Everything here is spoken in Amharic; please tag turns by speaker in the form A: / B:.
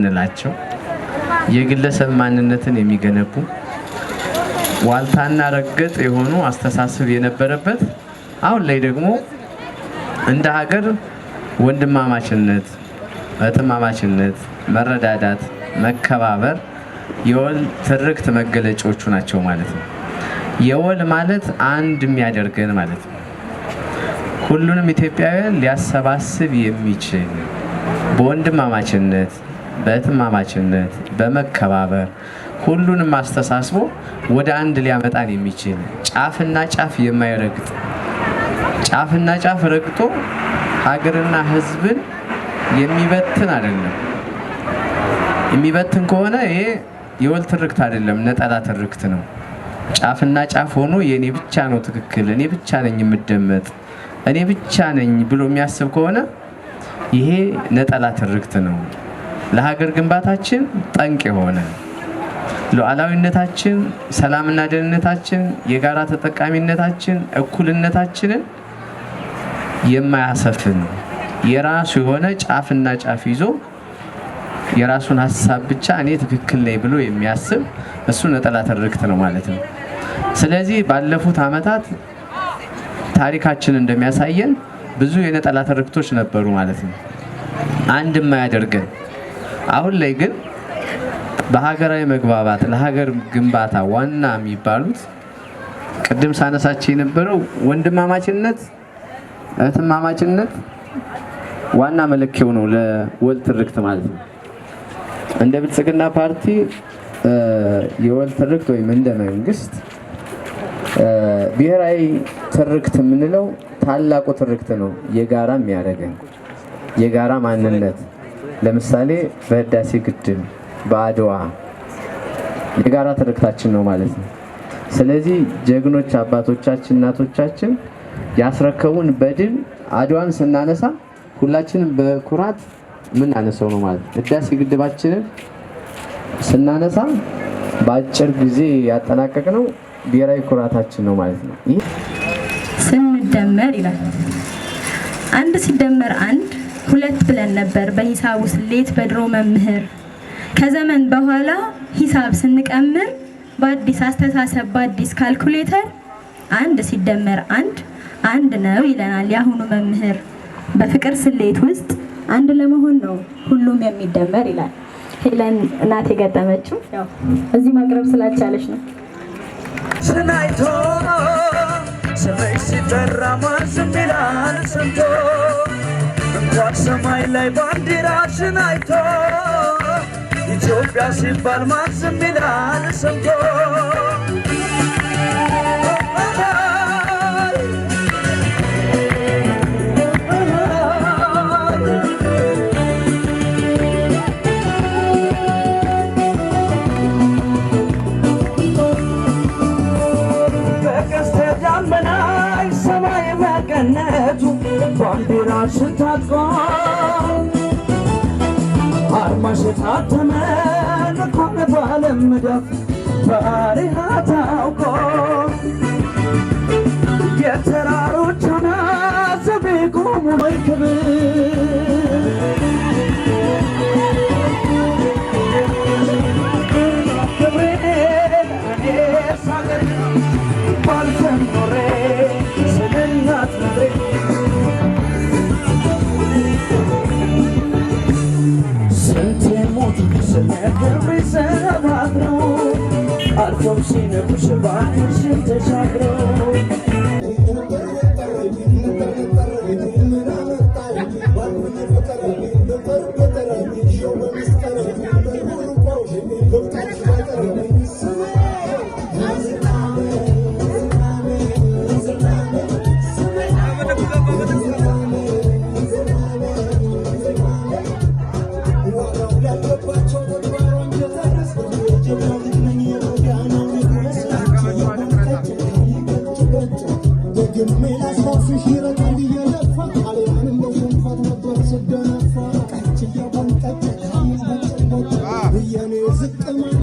A: እንላቸው የግለሰብ ማንነትን የሚገነቡ ዋልታና ረገጥ የሆኑ አስተሳሰብ የነበረበት አሁን ላይ ደግሞ እንደ ሀገር ወንድማማችነት፣ እህትማማችነት፣ መረዳዳት፣ መከባበር የወል ትርክት መገለጫዎቹ ናቸው ማለት ነው። የወል ማለት አንድ የሚያደርገን ማለት ነው። ሁሉንም ኢትዮጵያውያን ሊያሰባስብ የሚችል በወንድማማችነት፣ በእህትማማችነት፣ በመከባበር ሁሉንም አስተሳስቦ ወደ አንድ ሊያመጣን የሚችል ጫፍና ጫፍ የማይረግጥ ጫፍና ጫፍ ረግጦ ሀገርና ሕዝብን የሚበትን አይደለም። የሚበትን ከሆነ ይሄ የወል ትርክት አይደለም፣ ነጠላ ትርክት ነው። ጫፍና ጫፍ ሆኖ የኔ ብቻ ነው ትክክል፣ እኔ ብቻ ነኝ የምደመጥ፣ እኔ ብቻ ነኝ ብሎ የሚያስብ ከሆነ ይሄ ነጠላ ትርክት ነው። ለሀገር ግንባታችን ጠንቅ የሆነ ሉዓላዊነታችን፣ ሰላምና ደህንነታችን፣ የጋራ ተጠቃሚነታችን፣ እኩልነታችንን የማያሰፍን የራሱ የሆነ ጫፍና ጫፍ ይዞ የራሱን ሀሳብ ብቻ እኔ ትክክል ነኝ ብሎ የሚያስብ እሱ ነጠላ ትርክት ነው ማለት ነው። ስለዚህ ባለፉት ዓመታት ታሪካችን እንደሚያሳየን ብዙ የነጠላ ትርክቶች ነበሩ ማለት ነው፣ አንድ የማያደርገን። አሁን ላይ ግን በሀገራዊ መግባባት ለሀገር ግንባታ ዋና የሚባሉት ቅድም ሳነሳቸው የነበረው ወንድማማችነት፣ እህትማማችነት ዋና መለኪያው ነው ለወል ትርክት ማለት ነው። እንደ ብልጽግና ፓርቲ የወል ትርክት ወይም እንደ መንግስት ብሔራዊ ትርክት የምንለው ታላቁ ትርክት ነው፣ የጋራ የሚያደርገን የጋራ ማንነት። ለምሳሌ በህዳሴ ግድብ፣ በአድዋ የጋራ ትርክታችን ነው ማለት ነው። ስለዚህ ጀግኖች አባቶቻችን እናቶቻችን ያስረከቡን በድል አድዋን ስናነሳ ሁላችንም በኩራት ምን አነሳው ነው ማለት ነው። ህዳሴ ግድባችንን ስናነሳ በአጭር ጊዜ ያጠናቀቅነው ብሔራዊ ኩራታችን ነው ማለት ነው። ይሄ
B: ስንደመር ይላል አንድ ሲደመር አንድ ሁለት ብለን ነበር በሂሳቡ ስሌት በድሮ መምህር። ከዘመን በኋላ ሂሳብ ስንቀምር በአዲስ አስተሳሰብ በአዲስ ካልኩሌተር አንድ ሲደመር አንድ አንድ ነው ይለናል ያሁኑ መምህር። በፍቅር ስሌት ውስጥ አንድ ለመሆን ነው ሁሉም የሚደመር ይላል። ሄለን እናቴ ገጠመችው ያው እዚህ ማቅረብ ስላልቻለች ነው።
C: ስናይቶ ሰማይ ሲጠራ ማን ዝም ይላል ሰምቶ፣ እንኳን ሰማይ ላይ ባንዲራሽን አይቶ ኢትዮጵያ ሲባል ማን ዝም ይላል ሰምቶ። ባንዲራሽን ታጥቆ አርማሽ ታተመ እንኳን በዓለም መዳፍ በአሪሃ ታውቆ የተራሮች አናት ቢቆሙ ክብር አልፎም ሲነኩሽ ባንሽን ተሻግረው Come on.